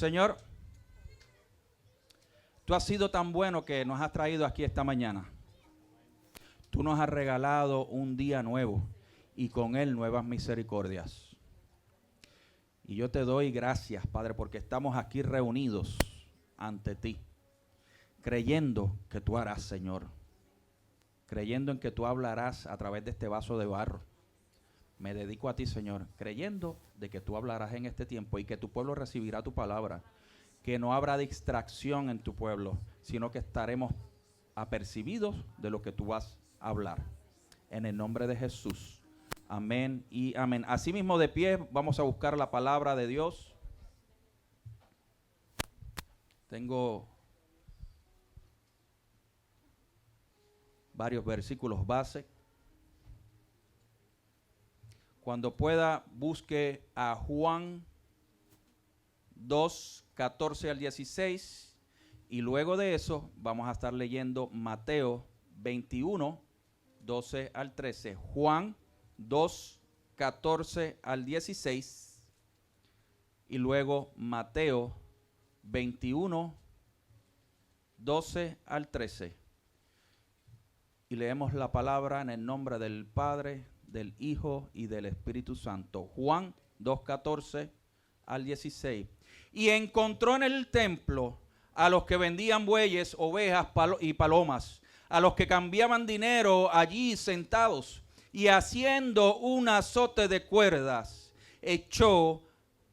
Señor, tú has sido tan bueno que nos has traído aquí esta mañana. Tú nos has regalado un día nuevo y con él nuevas misericordias. Y yo te doy gracias, Padre, porque estamos aquí reunidos ante ti, creyendo que tú harás, Señor. Creyendo en que tú hablarás a través de este vaso de barro. Me dedico a ti, Señor, creyendo de que tú hablarás en este tiempo y que tu pueblo recibirá tu palabra. Que no habrá distracción en tu pueblo, sino que estaremos apercibidos de lo que tú vas a hablar. En el nombre de Jesús. Amén y amén. Asimismo, de pie, vamos a buscar la palabra de Dios. Tengo varios versículos base. Cuando pueda, busque a Juan 2, 14 al 16. Y luego de eso, vamos a estar leyendo Mateo 21, 12 al 13. Juan 2, 14 al 16. Y luego Mateo 21, 12 al 13. Y leemos la palabra en el nombre del Padre, del Hijo y del Espíritu Santo. Juan 2, 14 al 16. Y encontró en el templo a los que vendían bueyes, ovejas y palomas, a los que cambiaban dinero allí sentados, y haciendo un azote de cuerdas, echó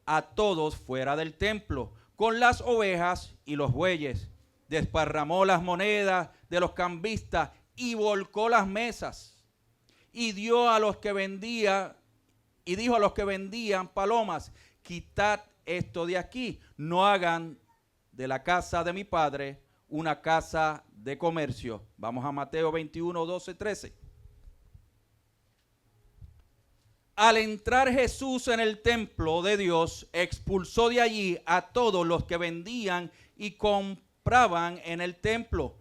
a todos fuera del templo, con las ovejas y los bueyes. Desparramó las monedas de los cambistas y volcó las mesas. Y dio a los que vendían, y dijo a los que vendían palomas: quitad esto de aquí, no hagan de la casa de mi padre una casa de comercio. Vamos a Mateo 21, 12, 13. Al entrar Jesús en el templo de Dios, expulsó de allí a todos los que vendían y compraban en el templo,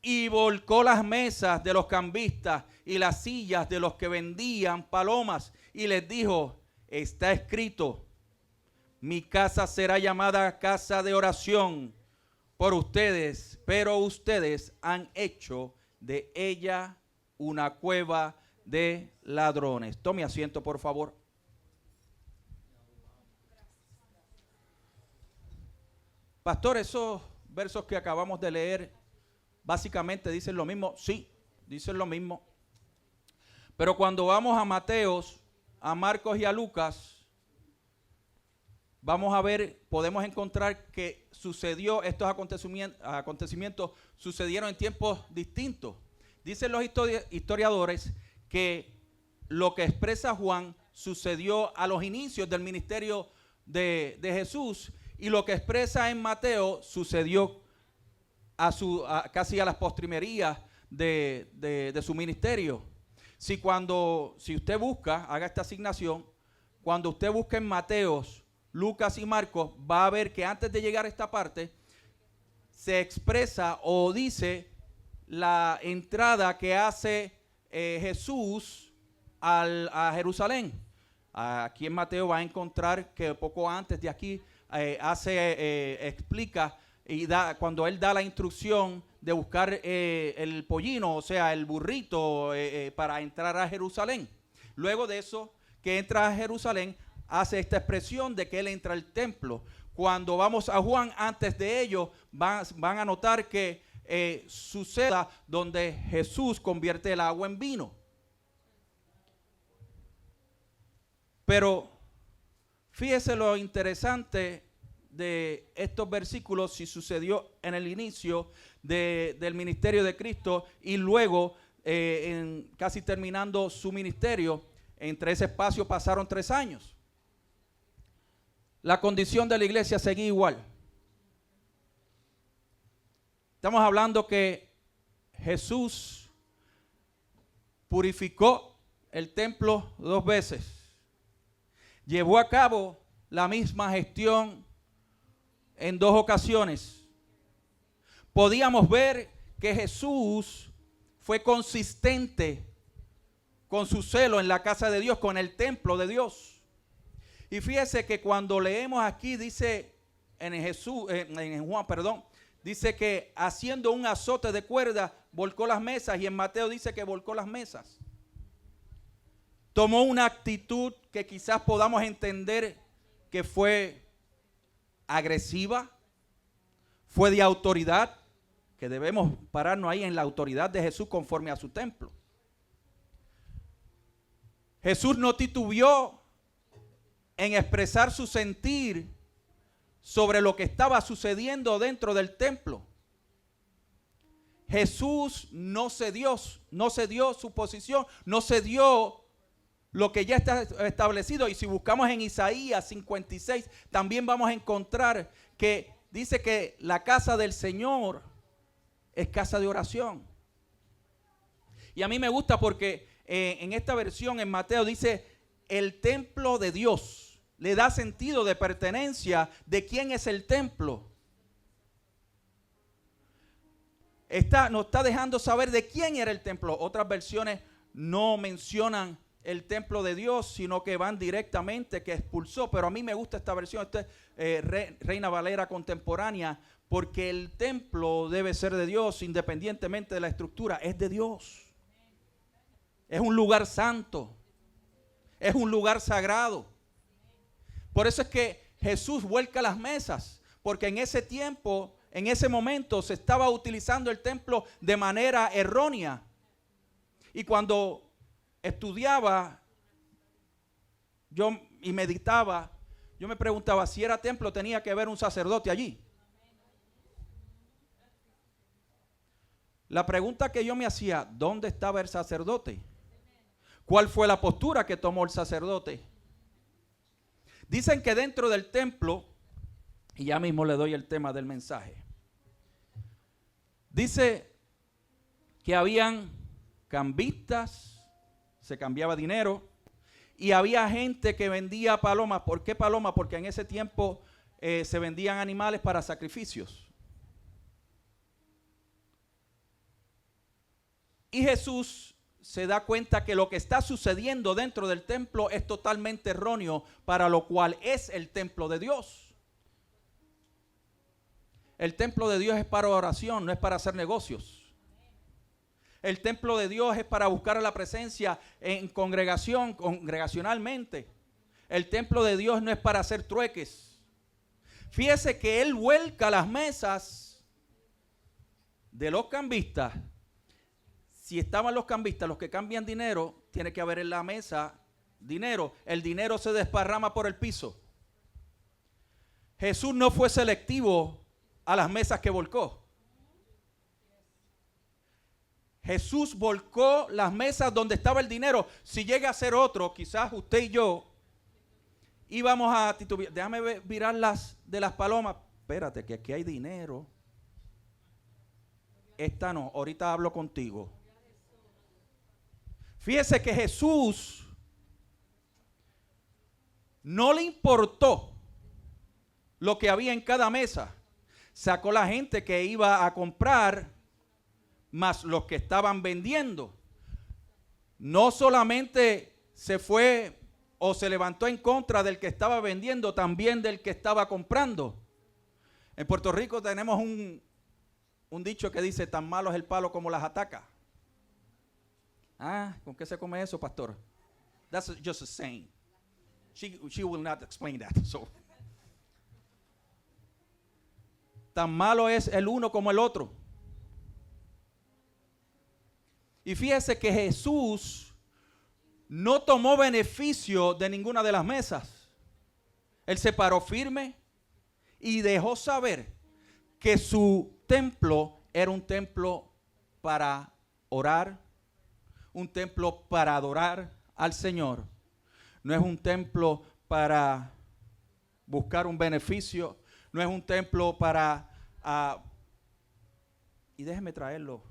y volcó las mesas de los cambistas y las sillas de los que vendían palomas, y les dijo: está escrito, mi casa será llamada casa de oración por ustedes, pero ustedes han hecho de ella una cueva de ladrones. Tome asiento, por favor. Pastor, esos versos que acabamos de leer básicamente dicen lo mismo. Sí, dicen lo mismo. Pero cuando vamos a Mateos, a Marcos y a Lucas, vamos a ver, podemos encontrar que estos acontecimientos sucedieron en tiempos distintos. Dicen los historiadores que lo que expresa Juan sucedió a los inicios del ministerio de Jesús, y lo que expresa en Mateo sucedió casi a las postrimerías de su ministerio. Si usted busca, haga esta asignación, cuando usted busca en Mateos, Lucas y Marcos, va a ver que antes de llegar a esta parte se expresa o dice la entrada que hace Jesús a Jerusalén. Aquí en Mateo va a encontrar que poco antes de aquí explica y cuando él da la instrucción de buscar el pollino, o sea, el burrito para entrar a Jerusalén. Luego de eso, que entra a Jerusalén, hace esta expresión de que él entra al templo. Cuando vamos a Juan, antes de ello, van a notar que suceda donde Jesús convierte el agua en vino. Pero fíjese lo interesante de estos versículos, si sucedió en el inicio del ministerio de Cristo y luego casi terminando su ministerio. Entre ese espacio pasaron 3 años. La condición de la iglesia seguía igual. Estamos hablando que Jesús purificó el templo 2 veces. Llevó a cabo la misma gestión en 2 ocasiones. Podíamos ver que Jesús fue consistente con su celo en la casa de Dios, con el templo de Dios. Y fíjese que cuando leemos aquí dice en Juan, perdón, dice que haciendo un azote de cuerda, volcó las mesas, y en Mateo dice que volcó las mesas. Tomó una actitud que quizás podamos entender que fue agresiva, fue de autoridad, que debemos pararnos ahí en la autoridad de Jesús conforme a su templo. Jesús no titubeó en expresar su sentir sobre lo que estaba sucediendo dentro del templo. Jesús no cedió su posición, no cedió lo que ya está establecido. Y si buscamos en Isaías 56, también vamos a encontrar que dice que la casa del Señor es casa de oración. Y a mí me gusta porque en esta versión en Mateo dice el templo de Dios. Le da sentido de pertenencia de quién es el templo. Nos está dejando saber de quién era el templo. Otras versiones no mencionan el templo de Dios, sino que van directamente que expulsó. Pero a mí me gusta esta versión, Reina Valera contemporánea, porque el templo debe ser de Dios independientemente de la estructura. Es de Dios. Es un lugar santo. Es un lugar sagrado. Por eso es que Jesús vuelca las mesas, porque en ese tiempo, en ese momento se estaba utilizando el templo de manera errónea. Y cuando estudiaba y meditaba, yo me preguntaba si era templo tenía que haber un sacerdote allí. La pregunta que yo me hacía, ¿dónde estaba el sacerdote? ¿Cuál fue la postura que tomó el sacerdote? Dicen que dentro del templo, y ya mismo le doy el tema del mensaje, dice que habían cambistas, se cambiaba dinero, y había gente que vendía palomas. ¿Por qué palomas? Porque en ese tiempo se vendían animales para sacrificios. Y Jesús se da cuenta que lo que está sucediendo dentro del templo es totalmente erróneo, para lo cual es el templo de Dios. El templo de Dios es para oración, no es para hacer negocios. El templo de Dios es para buscar la presencia en congregacionalmente. El templo de Dios no es para hacer trueques. Fíjese que Él vuelca las mesas de los cambistas. Si estaban los cambistas, los que cambian dinero, tiene que haber en la mesa dinero. El dinero se desparrama por el piso. Jesús no fue selectivo a las mesas que volcó. Jesús volcó las mesas donde estaba el dinero. Si llega a ser otro, quizás usted y yo íbamos a titubear. Déjame virar las de las palomas. Espérate, que aquí hay dinero. Esta no, ahorita hablo contigo. Fíjese que Jesús no le importó lo que había en cada mesa. Sacó la gente que iba a comprar, más los que estaban vendiendo. No solamente se fue o se levantó en contra del que estaba vendiendo, también del que estaba comprando. En Puerto Rico tenemos un dicho que dice: tan malo es el palo como las ataca. Ah, ¿con qué se come eso, pastor? That's just a saying. She will not explain that. So. Tan malo es el uno como el otro. Y fíjese que Jesús no tomó beneficio de ninguna de las mesas. Él se paró firme y dejó saber que su templo era un templo para orar, un templo para adorar al Señor. No es un templo para buscar un beneficio, no es un templo para... y déjeme traerlo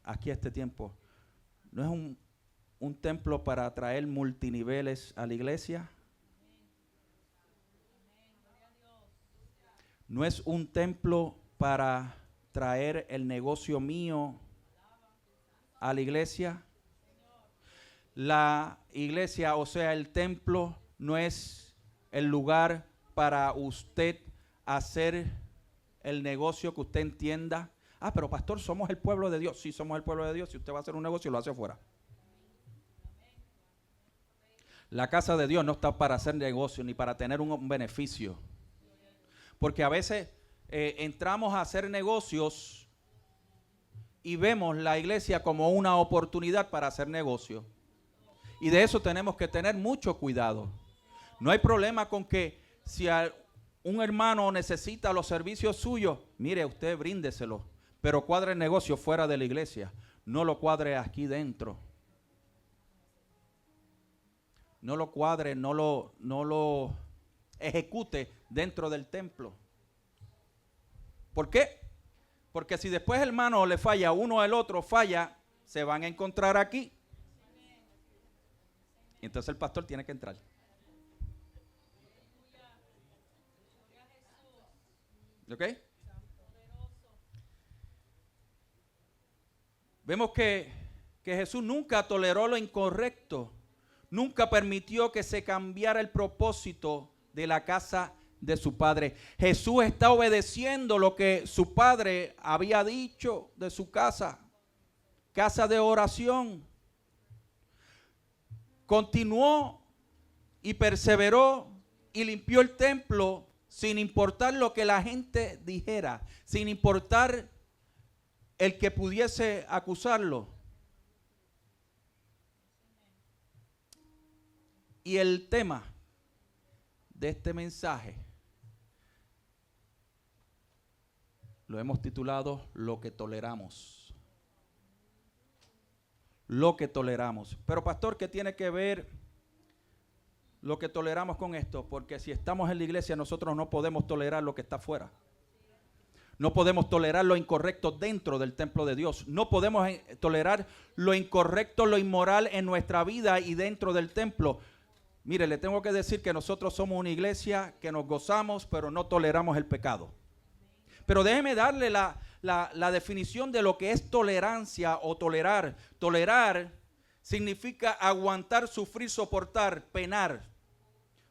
aquí a este tiempo. No es un templo para traer multiniveles a la iglesia. No es un templo para traer el negocio mío a la iglesia. La iglesia, o sea, el templo, no es el lugar para usted hacer el negocio que usted entienda. Ah, pero pastor, somos el pueblo de Dios. Sí, somos el pueblo de Dios. Si usted va a hacer un negocio, lo hace afuera. La casa de Dios no está para hacer negocio ni para tener un beneficio. Porque a veces entramos a hacer negocios y vemos la iglesia como una oportunidad para hacer negocio. Y de eso tenemos que tener mucho cuidado. No hay problema con que si un hermano necesita los servicios suyos, mire, usted bríndeselo, pero cuadre el negocio fuera de la iglesia, no lo cuadre aquí dentro. No lo cuadre, no lo ejecute dentro del templo. ¿Por qué? Porque si después el hermano le falla, uno al otro falla, se van a encontrar aquí. Y entonces el pastor tiene que entrar. ¿Ok? Vemos que Jesús nunca toleró lo incorrecto. Nunca permitió que se cambiara el propósito de la casa de su padre. Jesús está obedeciendo lo que su padre había dicho de su casa. Casa de oración. Continuó y perseveró y limpió el templo sin importar lo que la gente dijera, sin importar el que pudiese acusarlo. Y el tema de este mensaje lo hemos titulado Lo que toleramos. Lo que toleramos. Pero pastor, ¿qué tiene que ver lo que toleramos con esto? Porque si estamos en la iglesia, nosotros no podemos tolerar lo que está afuera. No podemos tolerar lo incorrecto dentro del templo de Dios. No podemos tolerar lo incorrecto, lo inmoral en nuestra vida y dentro del templo. Mire, le tengo que decir que nosotros somos una iglesia que nos gozamos, pero no toleramos el pecado. Pero déjeme darle la definición de lo que es tolerancia o tolerar. Tolerar significa aguantar, sufrir, soportar, penar.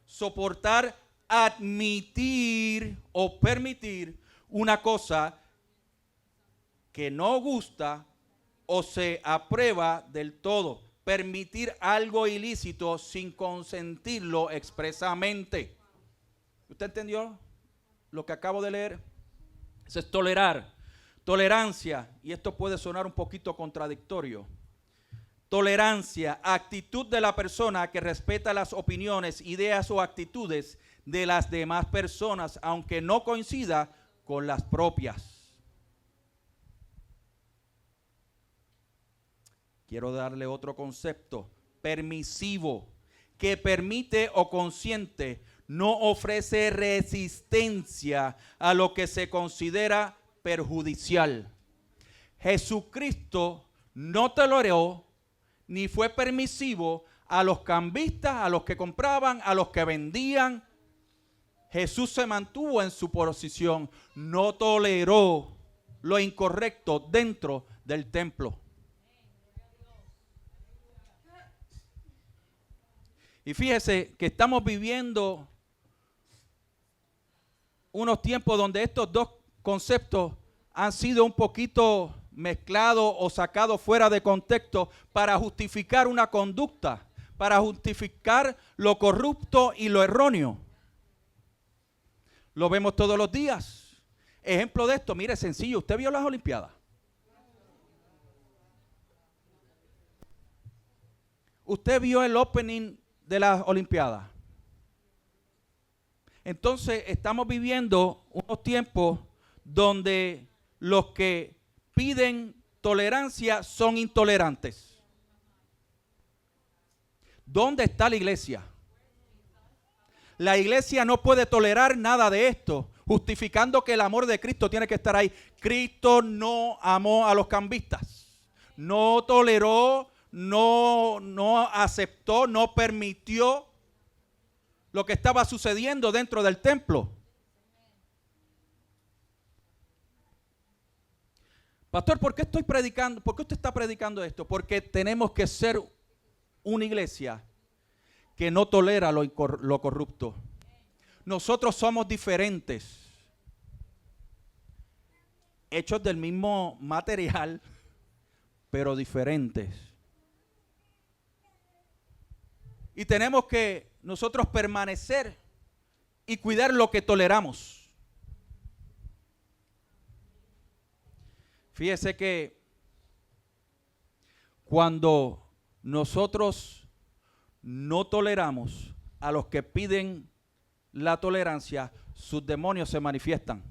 Soportar, admitir o permitir una cosa que no gusta o se aprueba del todo. Permitir algo ilícito sin consentirlo expresamente. ¿Usted entendió lo que acabo de leer? Eso es tolerar. Tolerancia, y esto puede sonar un poquito contradictorio. Tolerancia, actitud de la persona que respeta las opiniones, ideas o actitudes de las demás personas, aunque no coincida con las propias. Quiero darle otro concepto, permisivo, que permite o consiente, no ofrece resistencia a lo que se considera perjudicial. Jesucristo no toleró ni fue permisivo a los cambistas, a los que compraban, a los que vendían. Jesús se mantuvo en su posición, no toleró lo incorrecto dentro del templo. Y fíjese que estamos viviendo unos tiempos donde estos dos conceptos han sido un poquito mezclados o sacados fuera de contexto para justificar una conducta, para justificar lo corrupto y lo erróneo. Lo vemos todos los días. Ejemplo de esto, mire, sencillo, ¿usted vio las Olimpiadas? ¿Usted vio el opening de las Olimpiadas? Entonces estamos viviendo unos tiempos donde los que piden tolerancia son intolerantes. ¿Dónde está la iglesia? La iglesia no puede tolerar nada de esto, justificando que el amor de Cristo tiene que estar ahí. Cristo no amó a los cambistas, no toleró, no aceptó, no permitió lo que estaba sucediendo dentro del templo. Pastor, ¿por qué estoy predicando? ¿Por qué usted está predicando esto? Porque tenemos que ser una iglesia que no tolera lo corrupto. Nosotros somos diferentes. hechos del mismo material, pero diferentes. Y tenemos que nosotros permanecer y cuidar lo que toleramos. Fíjese que cuando nosotros no toleramos a los que piden la tolerancia, sus demonios se manifiestan.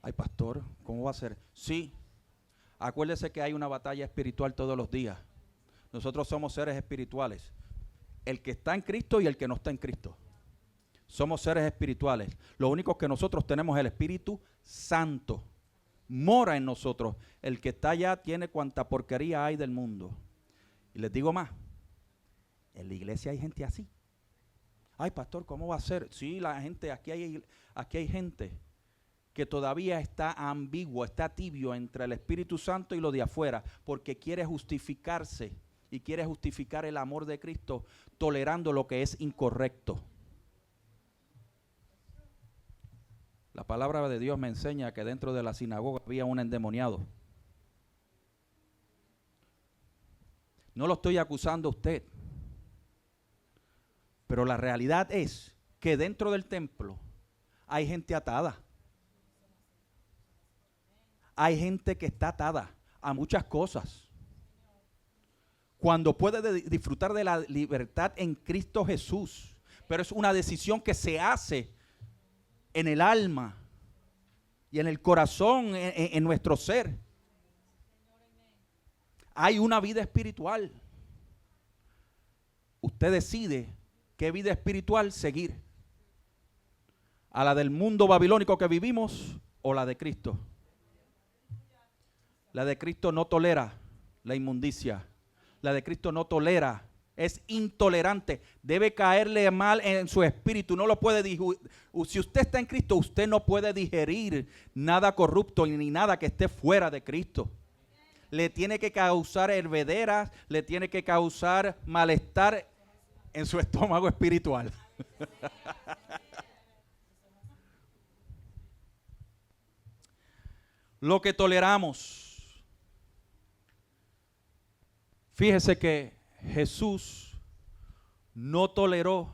Ay, pastor, ¿cómo va a ser? Sí, acuérdese que hay una batalla espiritual todos los días. Nosotros somos seres espirituales. El que está en Cristo y el que no está en Cristo. Somos seres espirituales. Lo único que nosotros tenemos es el Espíritu Santo. Mora en nosotros. El que está allá tiene cuanta porquería hay del mundo. Y les digo más. En la iglesia hay gente así. Ay, pastor, ¿cómo va a ser? Sí, la gente, aquí hay gente que todavía está ambiguo, está tibio entre el Espíritu Santo y lo de afuera, porque quiere justificarse y quiere justificar el amor de Cristo tolerando lo que es incorrecto. La palabra de Dios me enseña que dentro de la sinagoga había un endemoniado. No lo estoy acusando a usted, pero la realidad es que dentro del templo hay gente atada. Hay gente que está atada a muchas cosas. Cuando puede disfrutar de la libertad en Cristo Jesús, pero es una decisión que se hace en el alma y en el corazón, en nuestro ser. Hay una vida espiritual. Usted decide qué vida espiritual seguir. A la del mundo babilónico que vivimos o la de Cristo. La de Cristo no tolera la inmundicia. La de Cristo no tolera, es intolerante. Debe caerle mal en su espíritu. No lo puede digerir. Si usted está en Cristo, usted no puede digerir nada corrupto ni nada que esté fuera de Cristo. Le tiene que causar hervederas, le tiene que causar malestar en su estómago espiritual. Lo que toleramos. Fíjese que Jesús no toleró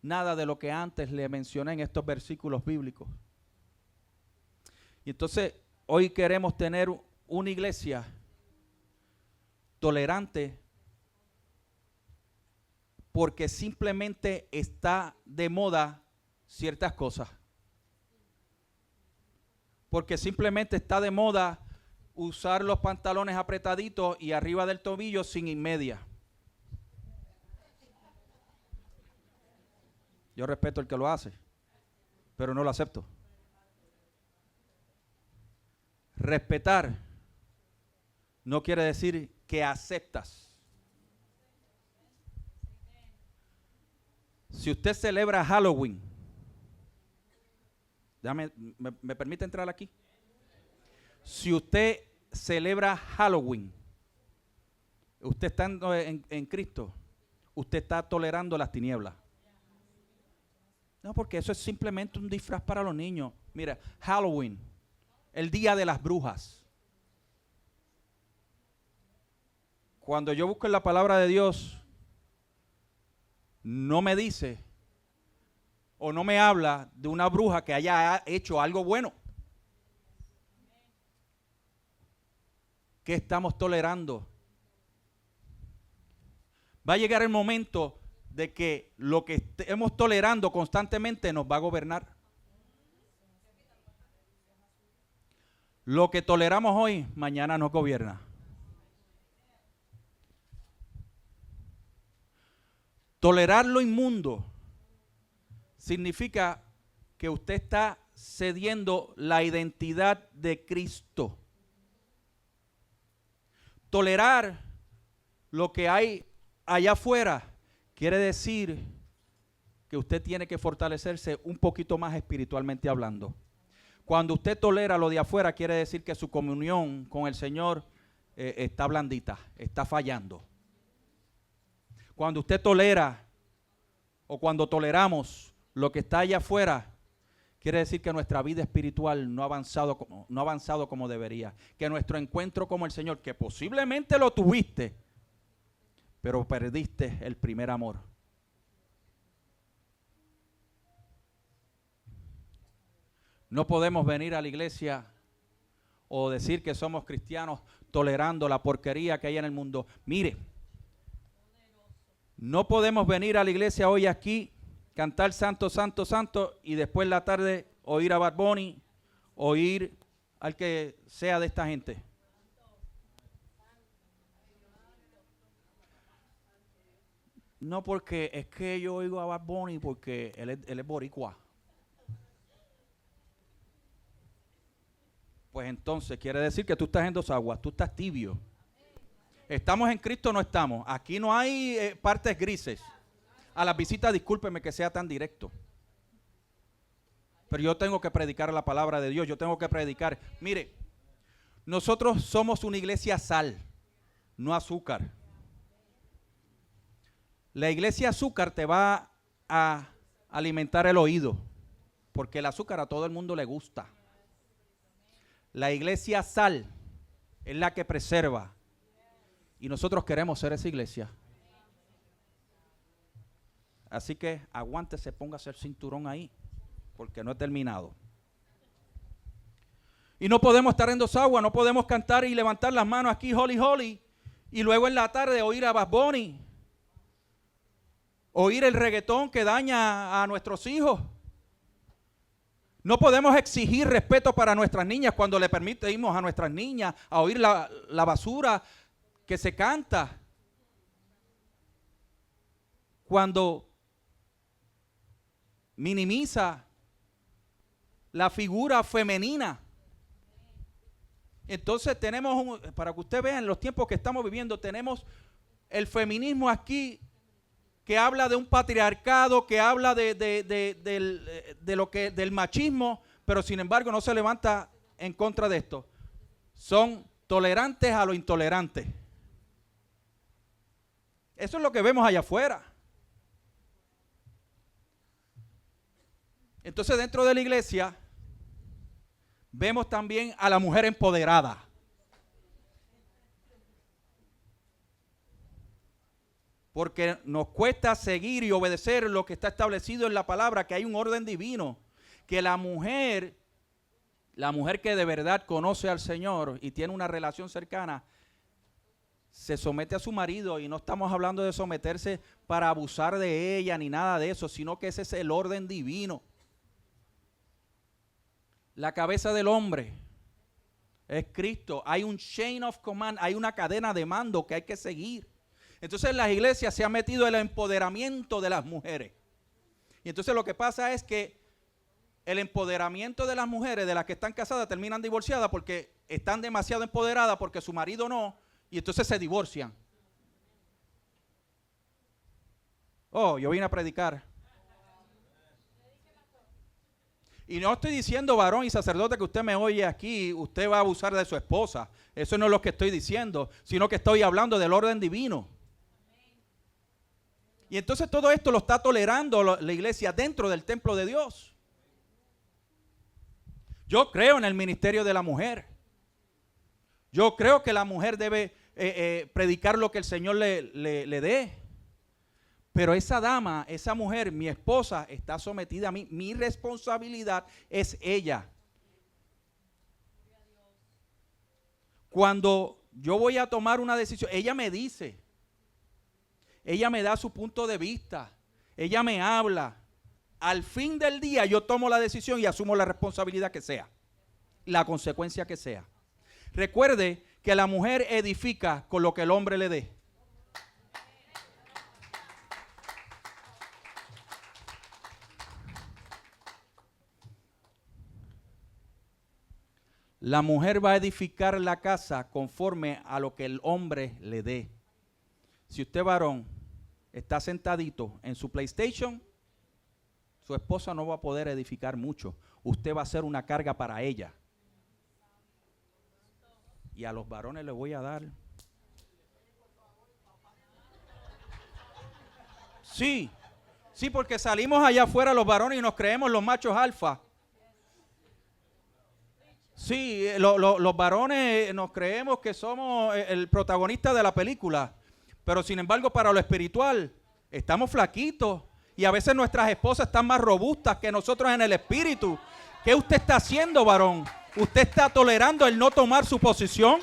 nada de lo que antes le mencioné en estos versículos bíblicos. Y entonces hoy queremos tener una iglesia tolerante porque simplemente está de moda ciertas cosas. Porque simplemente está de moda usar los pantalones apretaditos y arriba del tobillo sin media. Yo respeto el que lo hace, pero no lo acepto. Respetar no quiere decir que aceptas. Si usted celebra Halloween, ¿me permite entrar aquí? Si usted celebra Halloween, usted estando en Cristo, usted está tolerando las tinieblas. No, porque eso es simplemente un disfraz para los niños. Mira, Halloween, el día de las brujas. Cuando yo busco en la palabra de Dios, no me dice o no me habla de una bruja que haya hecho algo bueno. ¿Qué estamos tolerando? Va a llegar el momento de que lo que estemos tolerando constantemente nos va a gobernar. Lo que toleramos hoy, mañana nos gobierna. Tolerar lo inmundo significa que usted está cediendo la identidad de Cristo. Tolerar lo que hay allá afuera quiere decir que usted tiene que fortalecerse un poquito más espiritualmente hablando. Cuando usted tolera lo de afuera quiere decir que su comunión con el Señor está blandita, está fallando. Cuando usted tolera o cuando toleramos lo que está allá afuera, quiere decir que nuestra vida espiritual no ha avanzado como debería. Que nuestro encuentro con el Señor, que posiblemente lo tuviste, pero perdiste el primer amor. No podemos venir a la iglesia o decir que somos cristianos tolerando la porquería que hay en el mundo. Mire, no podemos venir a la iglesia hoy aquí, cantar santo, santo, santo, y después en la tarde oír a Bad Bunny, oír al que sea de esta gente. No, porque es que yo oigo a Bad Bunny porque él es boricua. Pues entonces quiere decir que tú estás en dos aguas, tú estás tibio. ¿Estamos en Cristo o no estamos? Aquí no hay partes grises. A las visitas, discúlpeme que sea tan directo. Pero yo tengo que predicar la palabra de Dios, yo tengo que predicar. Mire, nosotros somos una iglesia sal, no azúcar. La iglesia azúcar te va a alimentar el oído, porque el azúcar a todo el mundo le gusta. La iglesia sal es la que preserva. Y nosotros queremos ser esa iglesia. Así que aguántese, póngase el cinturón ahí, porque no he terminado. Y no podemos estar en dos aguas, no podemos cantar y levantar las manos aquí, holy, holy, y luego en la tarde oír a Bad Bunny, oír el reggaetón que daña a nuestros hijos. No podemos exigir respeto para nuestras niñas cuando le permitimos a nuestras niñas a oír la basura que se canta. Cuando minimiza la figura femenina. Entonces tenemos, para que usted vea en los tiempos que estamos viviendo, tenemos el feminismo aquí que habla de un patriarcado, que habla del machismo, pero sin embargo no se levanta en contra de esto. Son tolerantes a lo intolerante. Eso es lo que vemos allá afuera. Entonces dentro de la iglesia vemos también a la mujer empoderada. Porque nos cuesta seguir y obedecer lo que está establecido en la palabra, que hay un orden divino, que la mujer que de verdad conoce al Señor y tiene una relación cercana, se somete a su marido, y no estamos hablando de someterse para abusar de ella ni nada de eso, sino que ese es el orden divino. La cabeza del hombre es Cristo. Hay un chain of command, hay una cadena de mando que hay que seguir. Entonces en las iglesias se ha metido el empoderamiento de las mujeres. Y entonces lo que pasa es que el empoderamiento de las mujeres, de las que están casadas, terminan divorciadas porque están demasiado empoderadas porque su marido no, y entonces se divorcian. Oh, yo vine a predicar. Y no estoy diciendo, varón y sacerdote, que usted me oye aquí, usted va a abusar de su esposa. Eso no es lo que estoy diciendo, sino que estoy hablando del orden divino. Y entonces todo esto lo está tolerando la iglesia dentro del templo de Dios. Yo creo en el ministerio de la mujer. Yo creo que la mujer debe predicar lo que el Señor le dé. Pero esa dama, esa mujer, mi esposa, está sometida a mí. Mi responsabilidad es ella. Cuando yo voy a tomar una decisión, ella me dice, ella me da su punto de vista, ella me habla. Al fin del día yo tomo la decisión y asumo la responsabilidad que sea, la consecuencia que sea. Recuerde que la mujer edifica con lo que el hombre le dé. La mujer va a edificar la casa conforme a lo que el hombre le dé. Si usted, varón, está sentadito en su PlayStation, su esposa no va a poder edificar mucho. Usted va a ser una carga para ella. Y a los varones les voy a dar. Sí, Sí, porque salimos allá afuera los varones y nos creemos los machos alfa. Sí, los varones nos creemos que somos el protagonista de la película, pero sin embargo para lo espiritual estamos flaquitos y a veces nuestras esposas están más robustas que nosotros en el espíritu. ¿Qué usted está haciendo, varón? ¿Usted está tolerando el no tomar su posición?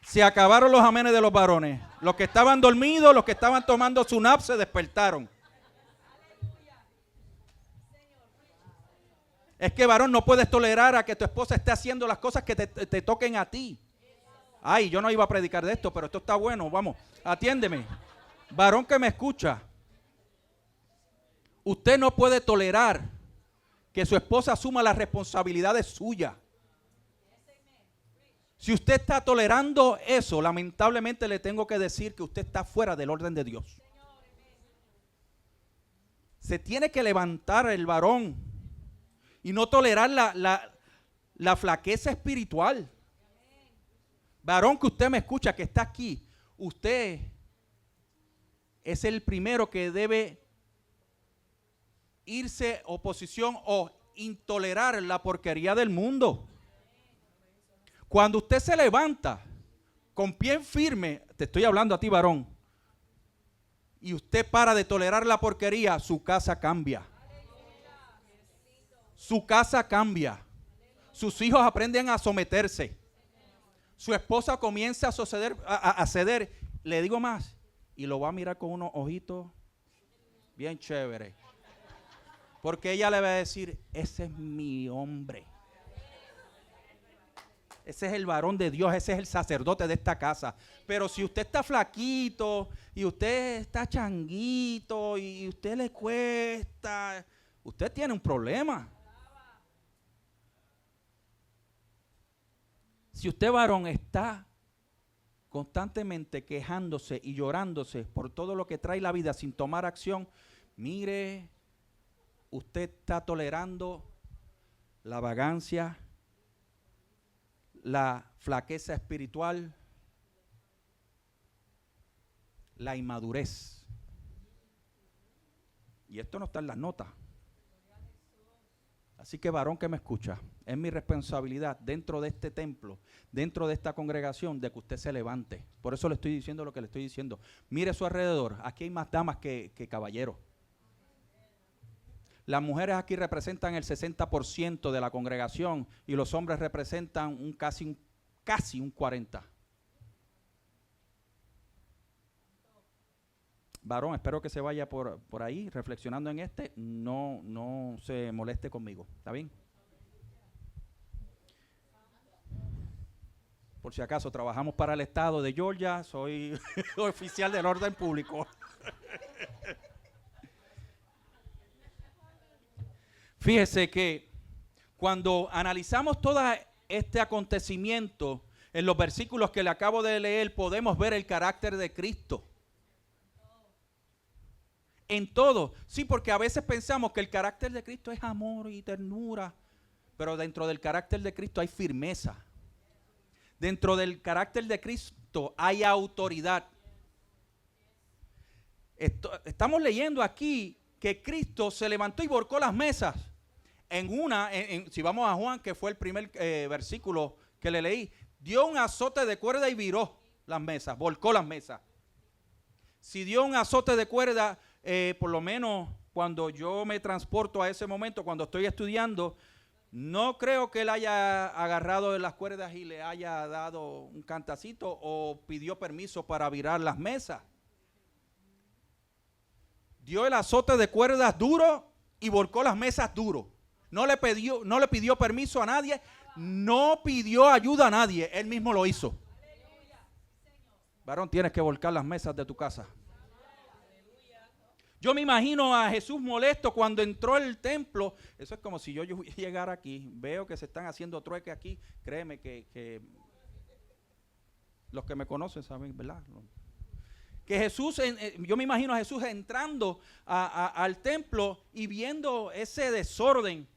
Se acabaron los amenes de los varones. Los que estaban dormidos, los que estaban tomando su nap se despertaron. Es que, varón, no puedes tolerar a que tu esposa esté haciendo las cosas que te toquen a ti. Ay, yo no iba a predicar de esto, pero esto está bueno. Vamos, atiéndeme. Varón que me escucha. Usted no puede tolerar que su esposa asuma las responsabilidades suyas. Si usted está tolerando eso, lamentablemente le tengo que decir que usted está fuera del orden de Dios. Se tiene que levantar el varón y no tolerar la flaqueza espiritual. Varón que usted me escucha, que está aquí, usted es el primero que debe irse oposición o intolerar la porquería del mundo. Cuando usted se levanta con pie firme, te estoy hablando a ti, varón, y usted para de tolerar la porquería, su casa cambia. Su casa cambia. Sus hijos aprenden a someterse. Su esposa comienza a ceder. Le digo más, y lo va a mirar con unos ojitos bien chéveres. Porque ella le va a decir, ese es mi hombre. Ese es el varón de Dios, ese es el sacerdote de esta casa. Pero si usted está flaquito y usted está changuito y usted le cuesta, usted tiene un problema. Si usted, varón, está constantemente quejándose y llorándose por todo lo que trae la vida sin tomar acción, mire, usted está tolerando la vagancia, la flaqueza espiritual, la inmadurez. Y esto no está en las notas. Así que, varón que me escucha, es mi responsabilidad dentro de este templo, dentro de esta congregación, de que usted se levante. Por eso le estoy diciendo lo que le estoy diciendo. Mire a su alrededor, aquí hay más damas que caballeros. Las mujeres aquí representan el 60% de la congregación y los hombres representan casi un 40%. Varón, espero que se vaya por ahí reflexionando en no se moleste conmigo, ¿está bien? Por si acaso, trabajamos para el estado de Georgia, soy oficial del orden público. Fíjese que cuando analizamos todo este acontecimiento, en los versículos que le acabo de leer, podemos ver el carácter de Cristo. En todo, sí, porque a veces pensamos que el carácter de Cristo es amor y ternura, pero dentro del carácter de Cristo hay firmeza. Dentro del carácter de Cristo hay autoridad. Estamos leyendo aquí que Cristo se levantó y volcó las mesas. Si vamos a Juan, que fue el primer versículo que le leí, dio un azote de cuerda y viró las mesas, volcó las mesas. Si dio un azote de cuerda, por lo menos cuando yo me transporto a ese momento, cuando estoy estudiando, no creo que él haya agarrado de las cuerdas y le haya dado un cantacito o pidió permiso para virar las mesas. Dio el azote de cuerdas duro y volcó las mesas duro. No le pidió permiso a nadie, no pidió ayuda a nadie, él mismo lo hizo. Varón, tienes que volcar las mesas de tu casa. Yo me imagino a Jesús molesto cuando entró al templo. Eso es como si yo llegara aquí, veo que se están haciendo trueques aquí. Créeme que los que me conocen saben, ¿verdad? Que Jesús, yo me imagino a Jesús entrando al templo y viendo ese desorden.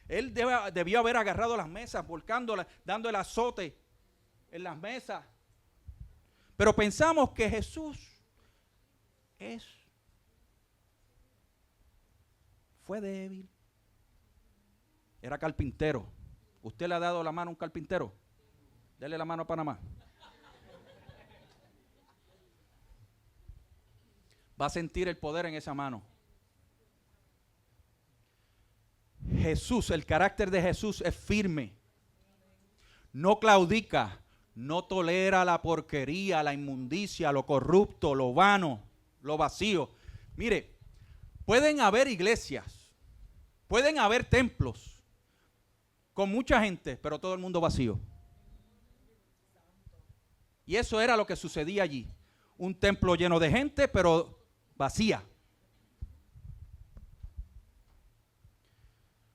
Él debió haber agarrado las mesas, volcándolas, dando el azote en las mesas. Pero pensamos que Jesús es Fue débil. Era carpintero. ¿Usted le ha dado la mano a un carpintero? Dele la mano a Panamá. Va a sentir el poder en esa mano. Jesús, el carácter de Jesús es firme. No claudica, no tolera la porquería, la inmundicia, lo corrupto, lo vano, lo vacío. Mire, pueden haber iglesias, pueden haber templos con mucha gente, pero todo el mundo vacío. Y eso era lo que sucedía allí. Un templo lleno de gente, pero vacía.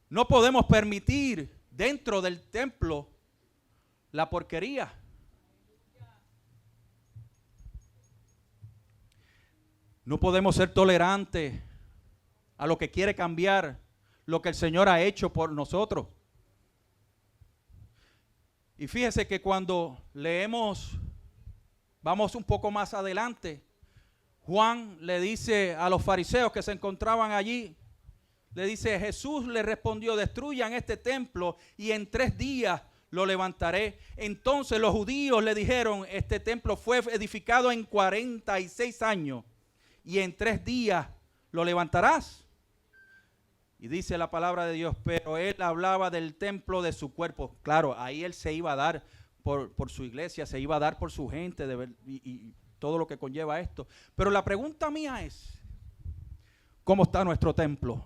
No podemos permitir dentro del templo la porquería. No podemos ser tolerantes a lo que quiere cambiar lo que el Señor ha hecho por nosotros. Y fíjese que cuando leemos, vamos un poco más adelante, Juan le dice a los fariseos que se encontraban allí, le dice, Jesús le respondió, destruyan este templo y en 3 días lo levantaré. Entonces los judíos le dijeron, este templo fue edificado en 46 años y en 3 días lo levantarás. Y dice la palabra de Dios, pero él hablaba del templo de su cuerpo. Claro, ahí él se iba a dar por su iglesia, se iba a dar por su gente y todo lo que conlleva esto. Pero la pregunta mía es, ¿cómo está nuestro templo?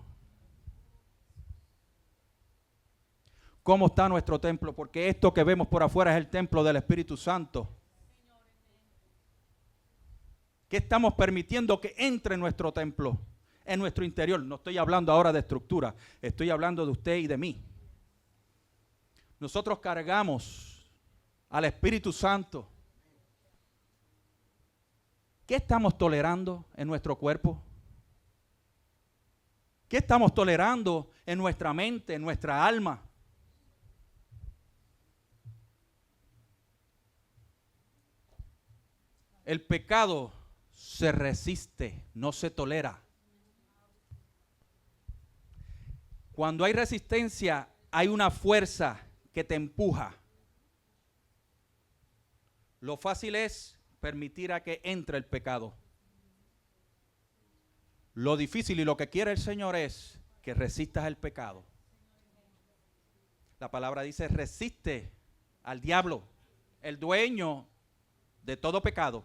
¿Cómo está nuestro templo? Porque esto que vemos por afuera es el templo del Espíritu Santo. ¿Qué estamos permitiendo que entre en nuestro templo? En nuestro interior. No estoy hablando ahora de estructura, estoy hablando de usted y de mí. Nosotros cargamos al Espíritu Santo. ¿Qué estamos tolerando en nuestro cuerpo? ¿Qué estamos tolerando en nuestra mente, en nuestra alma? El pecado se resiste, no se tolera. Cuando hay resistencia, hay una fuerza que te empuja. Lo fácil es permitir a que entre el pecado. Lo difícil y lo que quiere el Señor es que resistas el pecado. La palabra dice, resiste al diablo, el dueño de todo pecado.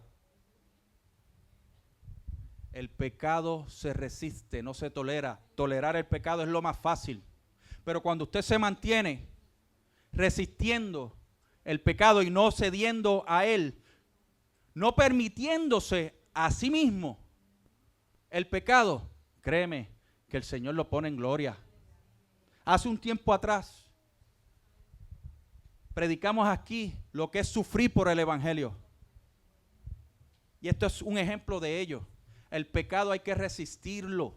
El pecado se resiste, no se tolera. Tolerar el pecado es lo más fácil. Pero cuando usted se mantiene resistiendo el pecado y no cediendo a él, no permitiéndose a sí mismo el pecado, créeme que el Señor lo pone en gloria. Hace un tiempo atrás predicamos aquí lo que es sufrir por el Evangelio. Y esto es un ejemplo de ello. El pecado hay que resistirlo.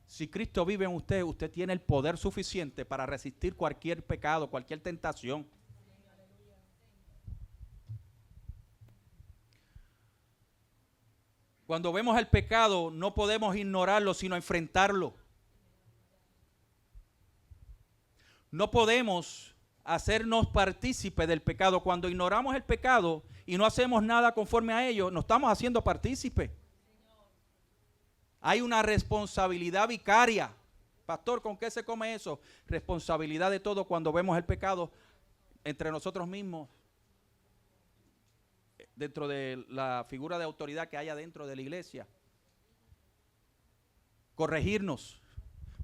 Si Cristo vive en usted, usted tiene el poder suficiente para resistir cualquier pecado, cualquier tentación. Cuando vemos el pecado, no podemos ignorarlo, sino enfrentarlo. No podemos hacernos partícipes del pecado. Cuando ignoramos el pecado y no hacemos nada conforme a ello, nos estamos haciendo partícipes. Hay una responsabilidad vicaria. Pastor, ¿con qué se come eso? Responsabilidad de todo cuando vemos el pecado entre nosotros mismos, dentro de la figura de autoridad que haya dentro de la iglesia. Corregirnos.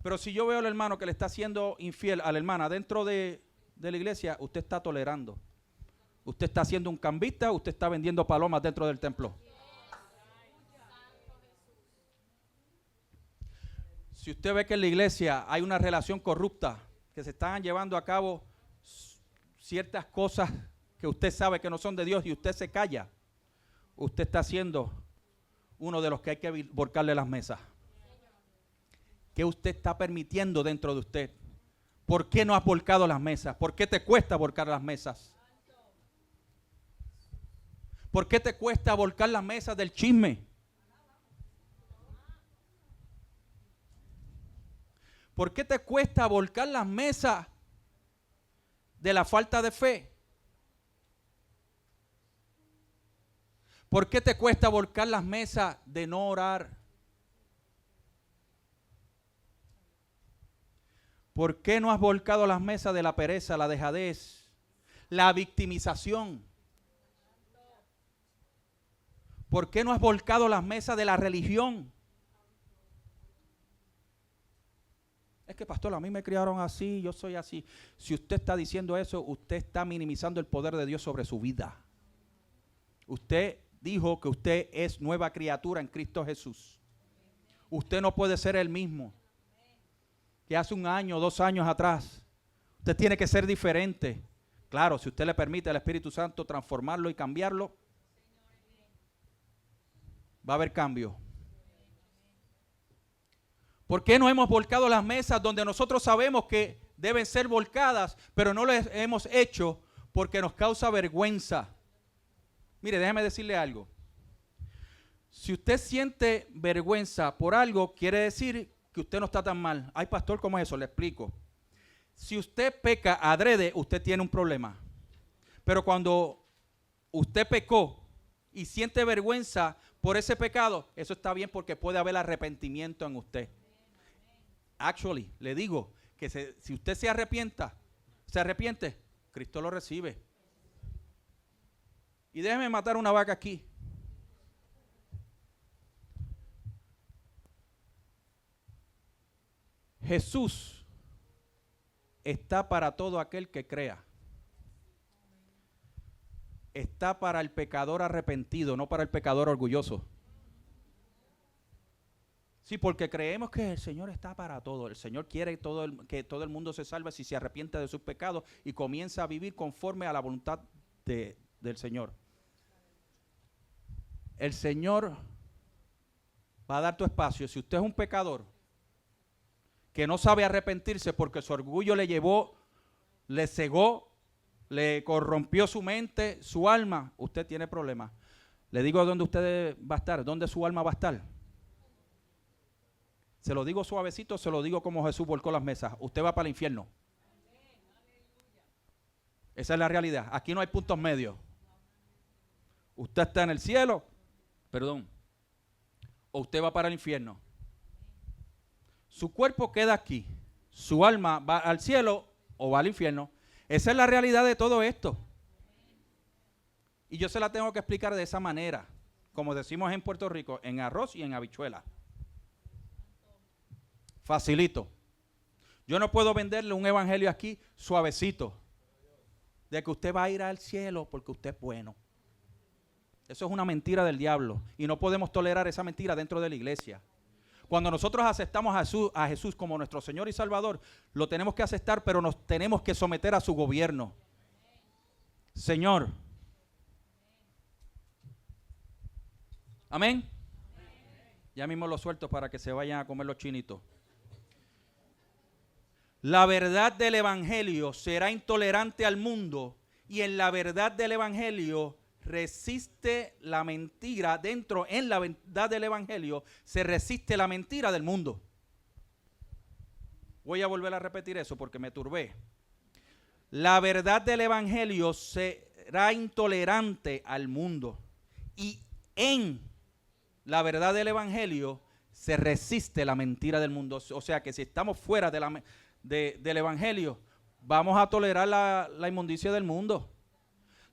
Pero si yo veo al hermano que le está siendo infiel a la hermana dentro de la iglesia, usted está tolerando. Usted está haciendo un cambista, usted está vendiendo palomas dentro del templo. Si usted ve que en la iglesia hay una relación corrupta, que se están llevando a cabo ciertas cosas que usted sabe que no son de Dios y usted se calla, usted está siendo uno de los que hay que volcarle las mesas. ¿Qué usted está permitiendo dentro de usted? ¿Por qué no has volcado las mesas? ¿Por qué te cuesta volcar las mesas? ¿Por qué te cuesta volcar las mesas del chisme? ¿Por qué te cuesta volcar las mesas de la falta de fe? ¿Por qué te cuesta volcar las mesas de no orar? ¿Por qué no has volcado las mesas de la pereza, la dejadez, la victimización? ¿Por qué no has volcado las mesas de la religión? Es que, pastor, a mí me criaron así, yo soy así. Si usted está diciendo eso, usted está minimizando el poder de Dios sobre su vida. Usted dijo que usted es nueva criatura en Cristo Jesús. Usted no puede ser el mismo que hace 1 año, 2 años atrás. Usted tiene que ser diferente. Claro, si usted le permite al Espíritu Santo transformarlo y cambiarlo, va a haber cambio. ¿Por qué no hemos volcado las mesas donde nosotros sabemos que deben ser volcadas, pero no las hemos hecho porque nos causa vergüenza? Mire, déjeme decirle algo. Si usted siente vergüenza por algo, quiere decir que usted no está tan mal. Ay, pastor, ¿cómo es eso? Le explico. Si usted peca adrede, usted tiene un problema. Pero cuando usted pecó y siente vergüenza por ese pecado, eso está bien porque puede haber arrepentimiento en usted. Actually, le digo que si usted se arrepiente, Cristo lo recibe. Y déjeme matar una vaca aquí. Jesús está para todo aquel que crea. Está para el pecador arrepentido, no para el pecador orgulloso. Sí, porque creemos que el Señor está para todo. El Señor quiere que todo el mundo se salve si se arrepiente de sus pecados y comienza a vivir conforme a la voluntad del Señor. El Señor va a dar tu espacio. Si usted es un pecador que no sabe arrepentirse porque su orgullo le llevó, le cegó, le corrompió su mente, su alma, usted tiene problemas. Le digo dónde usted va a estar, dónde su alma va a estar. Se lo digo suavecito, se lo digo como Jesús volcó las mesas. Usted va para el infierno. Esa es la realidad. Aquí no hay puntos medios. Usted está en el cielo, o usted va para el infierno. Su cuerpo queda aquí. Su alma va al cielo o va al infierno. Esa es la realidad de todo esto. Y yo se la tengo que explicar de esa manera. Como decimos en Puerto Rico, en arroz y en habichuela. Facilito. Yo no puedo venderle un evangelio aquí suavecito. De que usted va a ir al cielo porque usted es bueno. Eso es una mentira del diablo. Y no podemos tolerar esa mentira dentro de la iglesia. Cuando nosotros aceptamos a Jesús como nuestro Señor y Salvador, lo tenemos que aceptar, pero nos tenemos que someter a su gobierno. Señor. Amén. Ya mismo lo suelto para que se vayan a comer los chinitos. La verdad del evangelio será intolerante al mundo y en la verdad del evangelio resiste la mentira. En la verdad del evangelio se resiste la mentira del mundo. Voy a volver a repetir eso porque me turbé. La verdad del evangelio será intolerante al mundo y en la verdad del evangelio se resiste la mentira del mundo. O sea que si estamos fuera del evangelio, vamos a tolerar la inmundicia del mundo.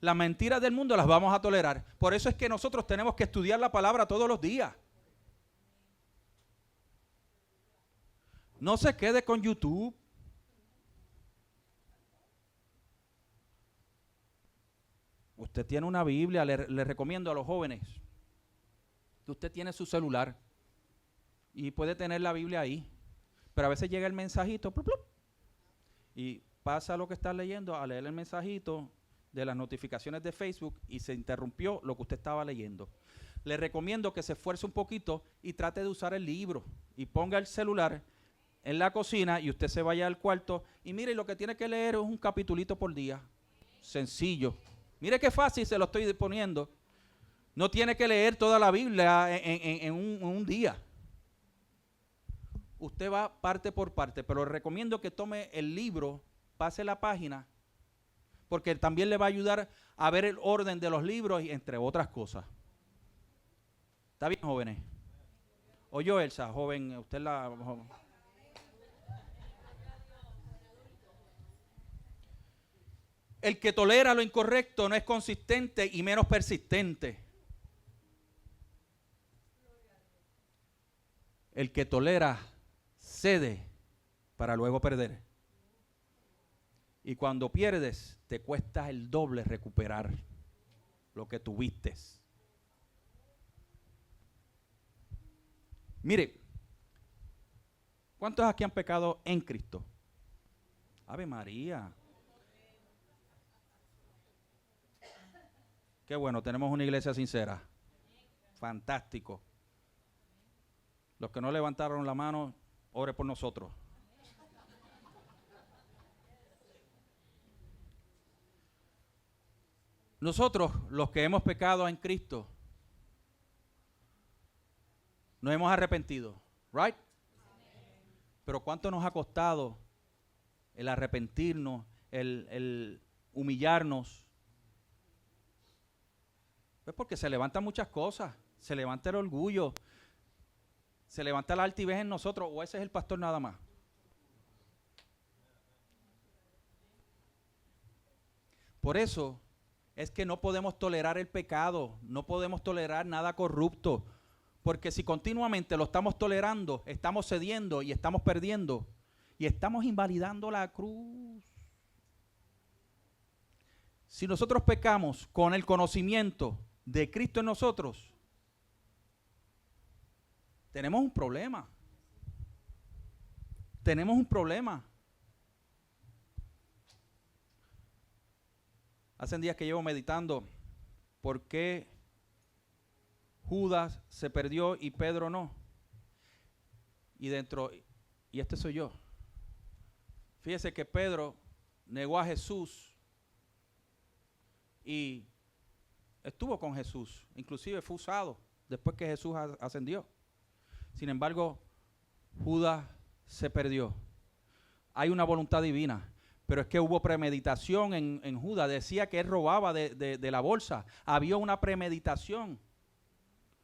Las mentiras del mundo las vamos a tolerar. Por eso es que nosotros tenemos que estudiar la palabra todos los días. No se quede con YouTube. Usted tiene una Biblia, le recomiendo a los jóvenes que usted tiene su celular y puede tener la Biblia ahí. Pero a veces llega el mensajito plup, plup, y pasa lo que está leyendo a leer el mensajito de las notificaciones de Facebook y se interrumpió lo que usted estaba leyendo. Le recomiendo que se esfuerce un poquito y trate de usar el libro y ponga el celular en la cocina y usted se vaya al cuarto y mire, lo que tiene que leer es un capitulito por día. Sencillo. Mire qué fácil se lo estoy poniendo. No tiene que leer toda la Biblia en un día. usted va parte por parte, pero le recomiendo que tome el libro, pase la página, porque también le va a ayudar a ver el orden de los libros y entre otras cosas. ¿Está bien, jóvenes? Oyó Elsa, joven, usted la... El que tolera lo incorrecto no es consistente y menos persistente. El que tolera cede para luego perder. Y cuando pierdes, te cuesta el doble recuperar lo que tuviste. Mire, ¿cuántos aquí han pecado en Cristo? Ave María. Qué bueno, tenemos una iglesia sincera. Fantástico. Los que no levantaron la mano, ore por nosotros. Nosotros, los que hemos pecado en Cristo, nos hemos arrepentido, ¿right? Pero ¿cuánto nos ha costado el arrepentirnos, el humillarnos? Pues porque se levantan muchas cosas, se levanta el orgullo, se levanta la altivez en nosotros, o ese es el pastor nada más. Por eso es que no podemos tolerar el pecado, no podemos tolerar nada corrupto, porque si continuamente lo estamos tolerando, estamos cediendo y estamos perdiendo y estamos invalidando la cruz. Si nosotros pecamos con el conocimiento de Cristo en nosotros, tenemos un problema. Tenemos un problema. Hace días que llevo meditando por qué Judas se perdió y Pedro no. Y este soy yo. Fíjese que Pedro negó a Jesús y estuvo con Jesús, inclusive fue usado después que Jesús ascendió. Sin embargo, Judas se perdió. Hay una voluntad divina, pero es que hubo premeditación en Judas. Decía que él robaba de la bolsa. Había una premeditación.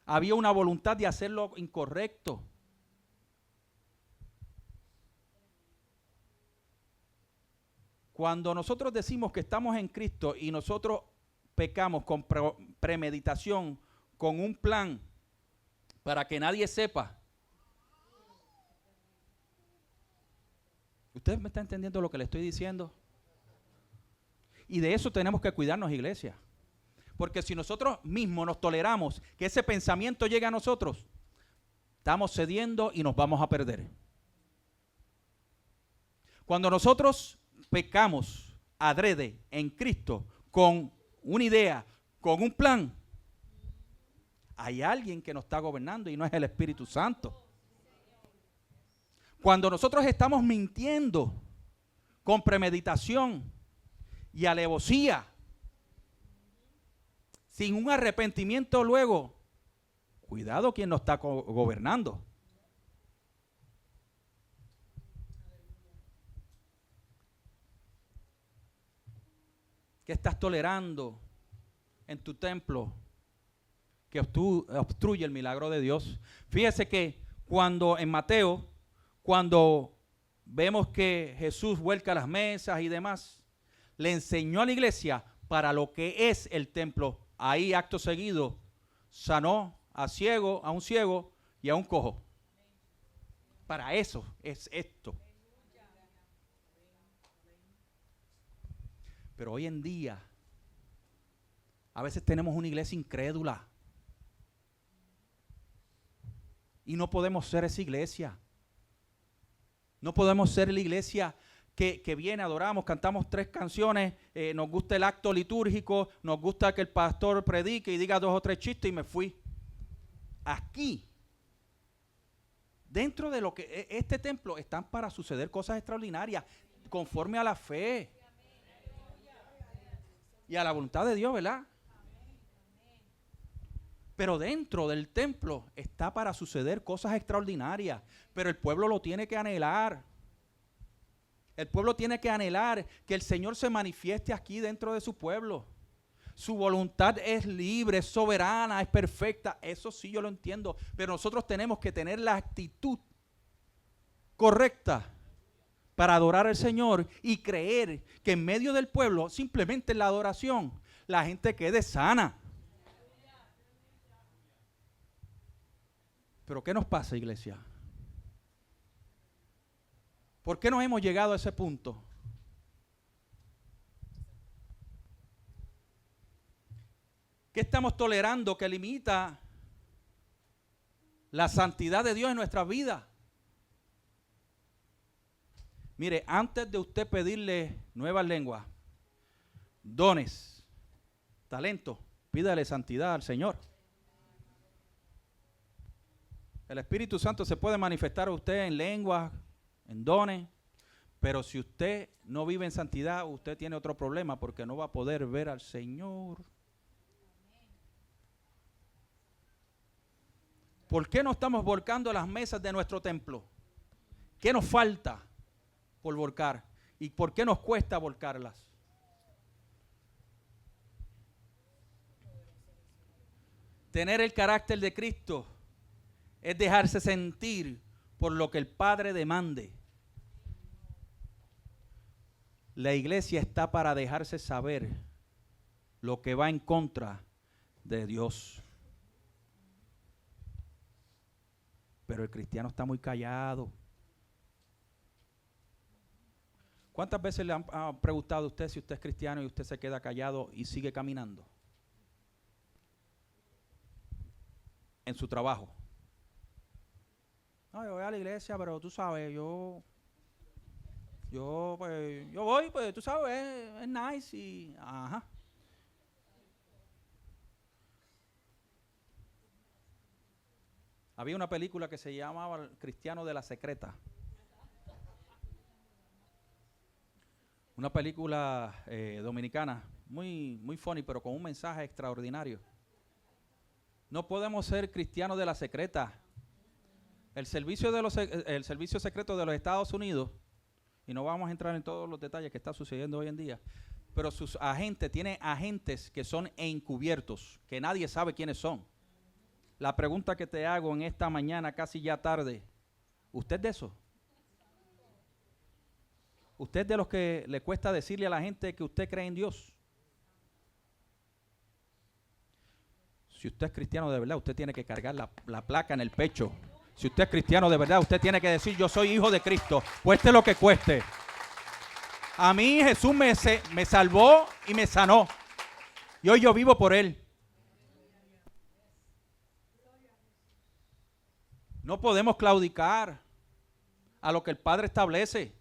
Había una voluntad de hacer lo incorrecto. Cuando nosotros decimos que estamos en Cristo y nosotros pecamos con premeditación, con un plan para que nadie sepa. ¿Usted me está entendiendo lo que le estoy diciendo? Y de eso tenemos que cuidarnos, iglesia. Porque si nosotros mismos nos toleramos que ese pensamiento llegue a nosotros, estamos cediendo y nos vamos a perder. Cuando nosotros pecamos adrede en Cristo con una idea, con un plan, hay alguien que nos está gobernando y no es el Espíritu Santo. Cuando nosotros estamos mintiendo con premeditación y alevosía, sin un arrepentimiento luego, cuidado quien nos está gobernando. ¿Qué estás tolerando en tu templo que obstruye el milagro de Dios? Fíjese que cuando en Mateo, cuando vemos que Jesús vuelca las mesas y demás, le enseñó a la iglesia para lo que es el templo. Ahí acto seguido sanó a un ciego y a un cojo. Para eso es esto. Pero hoy en día, a veces tenemos una iglesia incrédula. Y no podemos ser esa iglesia. No podemos ser la iglesia que viene, adoramos, cantamos 3 canciones, nos gusta el acto litúrgico, nos gusta que el pastor predique y diga 2 o 3 chistes y me fui. Aquí, dentro de lo que este templo, están para suceder cosas extraordinarias, conforme a la fe y a la voluntad de Dios, ¿verdad? Pero dentro del templo está para suceder cosas extraordinarias. Pero el pueblo lo tiene que anhelar. El pueblo tiene que anhelar que el Señor se manifieste aquí dentro de su pueblo. Su voluntad es libre, es soberana, es perfecta. Eso sí yo lo entiendo. Pero nosotros tenemos que tener la actitud correcta para adorar al Señor y creer que en medio del pueblo, simplemente en la adoración, la gente quede sana. Pero ¿qué nos pasa, iglesia? ¿Por qué no hemos llegado a ese punto? ¿Qué estamos tolerando que limita la santidad de Dios en nuestras vidas? Mire, antes de usted pedirle nuevas lenguas, dones, talento, pídale santidad al Señor. El Espíritu Santo se puede manifestar a usted en lenguas, en dones, pero si usted no vive en santidad, usted tiene otro problema porque no va a poder ver al Señor. ¿Por qué no estamos volcando las mesas de nuestro templo? ¿Qué nos falta por volcar? ¿Y por qué nos cuesta volcarlas? Tener el carácter de Cristo es dejarse sentir por lo que el Padre demande. La iglesia está para dejarse saber lo que va en contra de Dios. Pero el cristiano está muy callado. ¿Cuántas veces le han preguntado a usted si usted es cristiano y usted se queda callado y sigue caminando? En su trabajo. No, yo voy a la iglesia, pero tú sabes, yo voy, pues tú sabes, es nice y ajá. Había una película que se llamaba El Cristiano de la Secreta. Una película dominicana, muy funny, pero con un mensaje extraordinario. No podemos ser cristianos de la secreta. El servicio secreto de los Estados Unidos, y no vamos a entrar en todos los detalles que está sucediendo hoy en día, pero sus agentes, tienen agentes que son encubiertos, que nadie sabe quiénes son. La pregunta que te hago en esta mañana, casi ya tarde, ¿usted es de eso? ¿Usted es de los que le cuesta decirle a la gente que usted cree en Dios? Si usted es cristiano de verdad, usted tiene que cargar la placa en el pecho. Si usted es cristiano de verdad, usted tiene que decir, yo soy hijo de Cristo, cueste lo que cueste. A mí Jesús me salvó y me sanó. Y hoy yo vivo por Él. No podemos claudicar a lo que el Padre establece.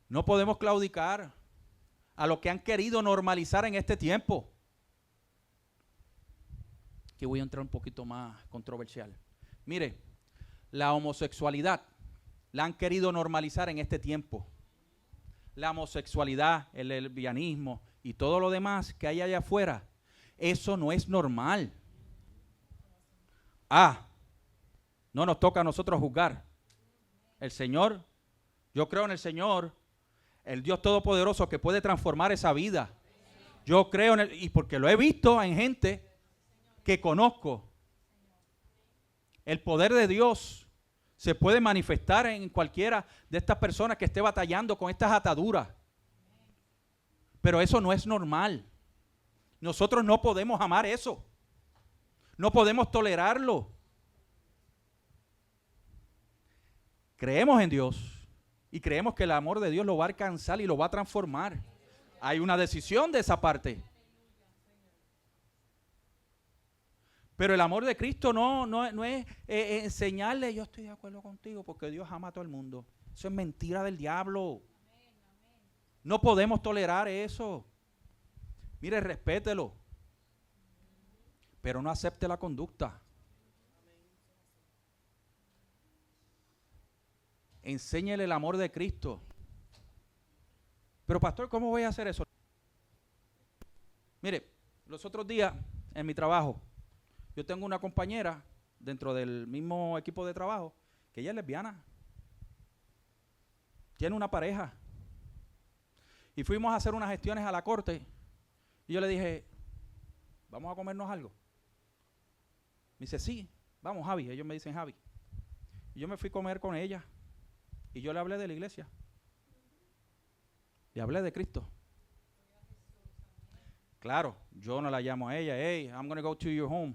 No podemos claudicar a lo que han querido normalizar en este tiempo. Que voy a entrar un poquito más controversial. Mire, la homosexualidad la han querido normalizar en este tiempo. La homosexualidad, el lesbianismo y todo lo demás que hay allá afuera, eso no es normal. No nos toca a nosotros juzgar. El Señor, yo creo en el Señor, el Dios Todopoderoso que puede transformar esa vida. Yo creo en Él, y porque lo he visto en gente que conozco. El poder de Dios se puede manifestar en cualquiera de estas personas que esté batallando con estas ataduras. Pero eso no es normal. Nosotros no podemos amar eso. No podemos tolerarlo. Creemos en Dios y creemos que el amor de Dios lo va a alcanzar y lo va a transformar. Hay una decisión de esa parte. Pero el amor de Cristo no es enseñarle, yo estoy de acuerdo contigo porque Dios ama a todo el mundo. Eso es mentira del diablo. No podemos tolerar eso. Mire, respételo. Pero no acepte la conducta. Enséñele el amor de Cristo. Pero pastor, ¿cómo voy a hacer eso? Mire, los otros días en mi trabajo, yo tengo una compañera dentro del mismo equipo de trabajo que ella es lesbiana. Tiene una pareja. Y fuimos a hacer unas gestiones a la corte. Y yo le dije, ¿vamos a comernos algo? Me dice, sí, vamos, Javi. Ellos me dicen Javi. Y yo me fui a comer con ella. Y yo le hablé de la iglesia. Le hablé de Cristo. Claro, yo no la llamo a ella, hey, I'm going to go to your home.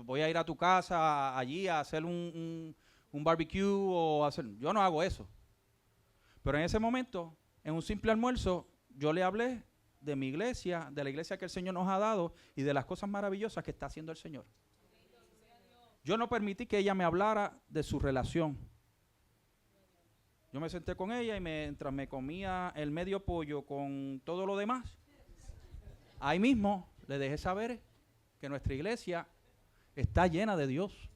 Voy a ir a tu casa allí a hacer un barbecue o hacer. Yo no hago eso. Pero en ese momento, en un simple almuerzo, yo le hablé de mi iglesia, de la iglesia que el Señor nos ha dado y de las cosas maravillosas que está haciendo el Señor. Yo no permití que ella me hablara de su relación. Yo me senté con ella y mientras me comía el medio pollo con todo lo demás, ahí mismo le dejé saber que nuestra iglesia está llena de Dios.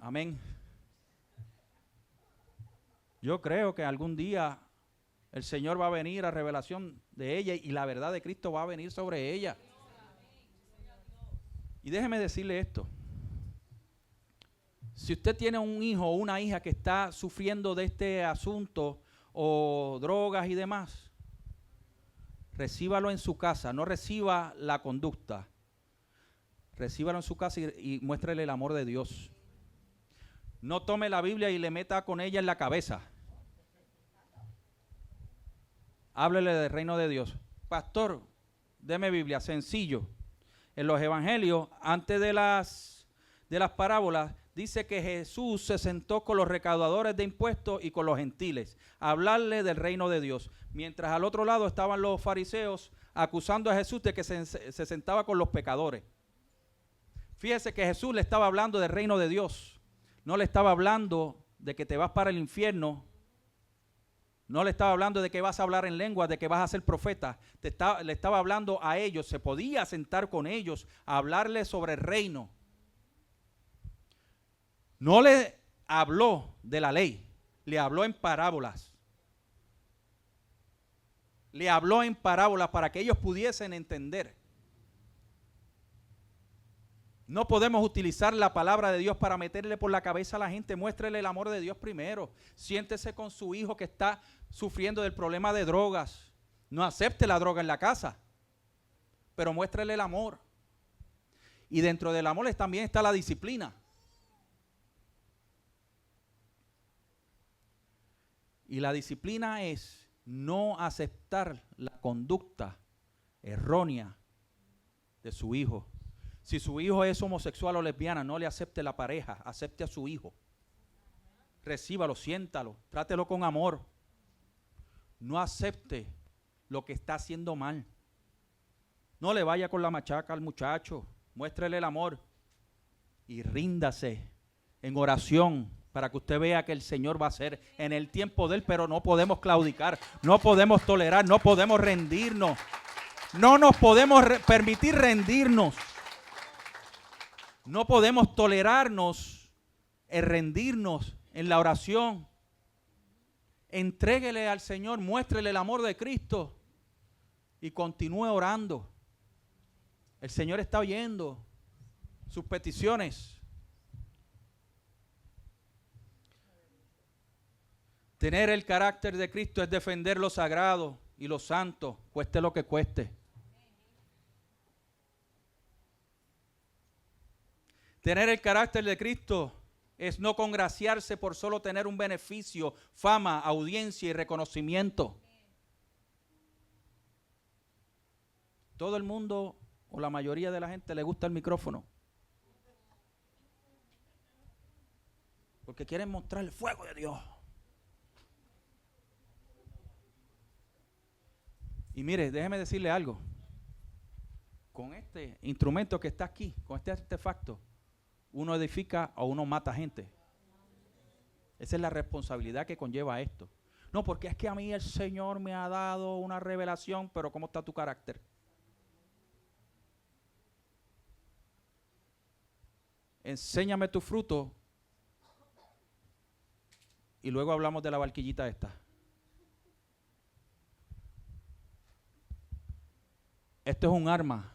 Amén. Yo creo que algún día el Señor va a venir a revelación de ella y la verdad de Cristo va a venir sobre ella. Y déjeme decirle esto. Si usted tiene un hijo o una hija que está sufriendo de este asunto o drogas y demás, recíbalo en su casa, no reciba la conducta. Recíbalo en su casa y muéstrele el amor de Dios. No tome la Biblia y le meta con ella en la cabeza. Háblele del reino de Dios. Pastor, deme Biblia, sencillo. En los evangelios, antes de las parábolas, dice que Jesús se sentó con los recaudadores de impuestos y con los gentiles a hablarle del reino de Dios. Mientras al otro lado estaban los fariseos acusando a Jesús de que se sentaba con los pecadores. Fíjese que Jesús le estaba hablando del reino de Dios. No le estaba hablando de que te vas para el infierno. No le estaba hablando de que vas a hablar en lenguas, de que vas a ser profeta. Le estaba hablando a ellos. Se podía sentar con ellos a hablarles sobre el reino. No le habló de la ley, le habló en parábolas. Le habló en parábolas para que ellos pudiesen entender. No podemos utilizar la palabra de Dios para meterle por la cabeza a la gente. Muéstrele el amor de Dios primero. Siéntese con su hijo que está sufriendo del problema de drogas. No acepte la droga en la casa, pero muéstrele el amor. Y dentro del amor también está la disciplina. Y la disciplina es no aceptar la conducta errónea de su hijo. Si su hijo es homosexual o lesbiana, no le acepte la pareja, acepte a su hijo. Recíbalo, siéntalo, trátelo con amor. No acepte lo que está haciendo mal. No le vaya con la machaca al muchacho, muéstrele el amor y ríndase en oración para que usted vea que el Señor va a hacer en el tiempo de Él, pero no podemos claudicar, no podemos tolerar, no podemos rendirnos. No nos podemos permitir rendirnos. No podemos tolerarnos el rendirnos en la oración. Entréguele al Señor, muéstrele el amor de Cristo y continúe orando. El Señor está oyendo sus peticiones. Tener el carácter de Cristo es defender lo sagrado y lo santo, cueste lo que cueste. Tener el carácter de Cristo es no congraciarse por solo tener un beneficio, fama, audiencia y reconocimiento. Todo el mundo o la mayoría de la gente le gusta el micrófono. Porque quieren mostrar el fuego de Dios. Y mire, déjeme decirle algo. Con este instrumento que está aquí, con este artefacto, uno edifica o uno mata gente. Esa es la responsabilidad que conlleva esto. No, porque es que a mí el Señor me ha dado una revelación, pero ¿cómo está tu carácter? Enséñame tu fruto y luego hablamos de la barquillita esta. Esto es un arma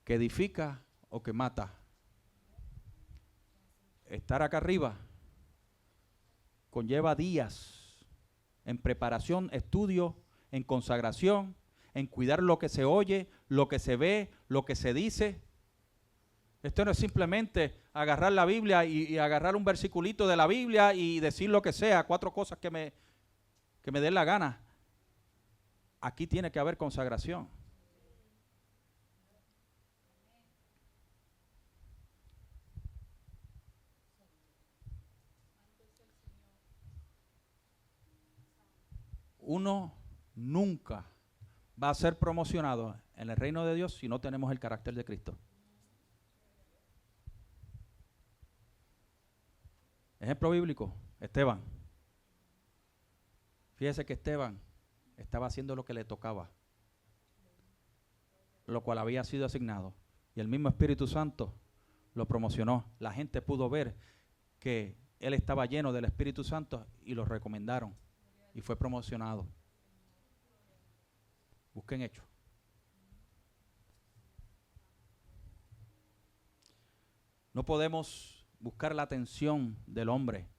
que edifica o que mata. Estar acá arriba conlleva días en preparación, estudio, en consagración, en cuidar lo que se oye, lo que se ve, lo que se dice. Esto no es simplemente agarrar la Biblia y agarrar un versiculito de la Biblia y decir lo que sea, 4 cosas que me den la gana. Aquí tiene que haber consagración. Uno nunca va a ser promocionado en el reino de Dios si no tenemos el carácter de Cristo. Ejemplo bíblico, Esteban. Fíjese que Esteban estaba haciendo lo que le tocaba, lo cual había sido asignado. Y el mismo Espíritu Santo lo promocionó. La gente pudo ver que él estaba lleno del Espíritu Santo y lo recomendaron. Y fue promocionado. Busquen Hechos. No podemos buscar la atención del hombre,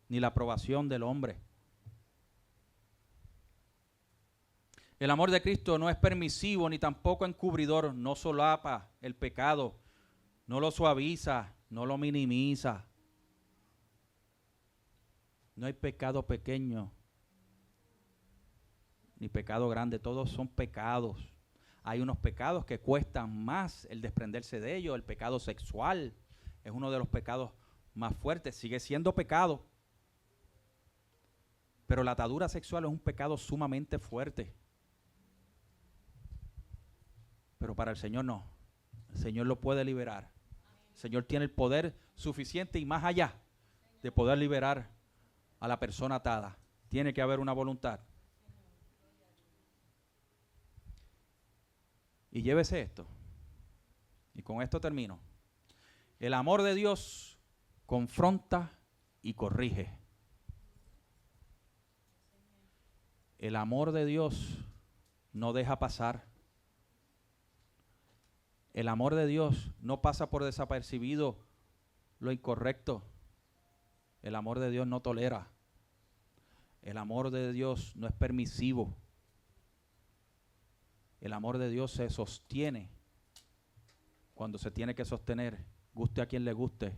ni la aprobación del hombre. El amor de Cristo no es permisivo ni tampoco encubridor, no solapa el pecado, no lo suaviza, no lo minimiza. No hay pecado pequeño ni pecado grande, todos son pecados. Hay unos pecados que cuestan más el desprenderse de ellos. El pecado sexual es uno de los pecados más fuertes, sigue siendo pecado, pero la atadura sexual es un pecado sumamente fuerte. Pero para el Señor no. El Señor lo puede liberar. El Señor tiene el poder suficiente y más allá de poder liberar a la persona atada. Tiene que haber una voluntad. Y llévese esto. Y con esto termino. El amor de Dios confronta y corrige. El amor de Dios no deja pasar. El amor de Dios no pasa por desapercibido lo incorrecto. El amor de Dios no tolera. El amor de Dios no es permisivo. El amor de Dios se sostiene cuando se tiene que sostener, guste a quien le guste,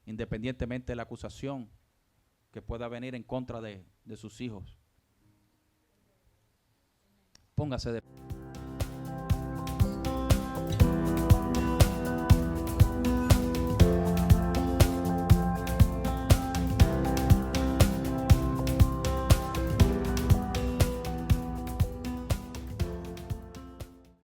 independientemente de la acusación que pueda venir en contra de sus hijos. Póngase de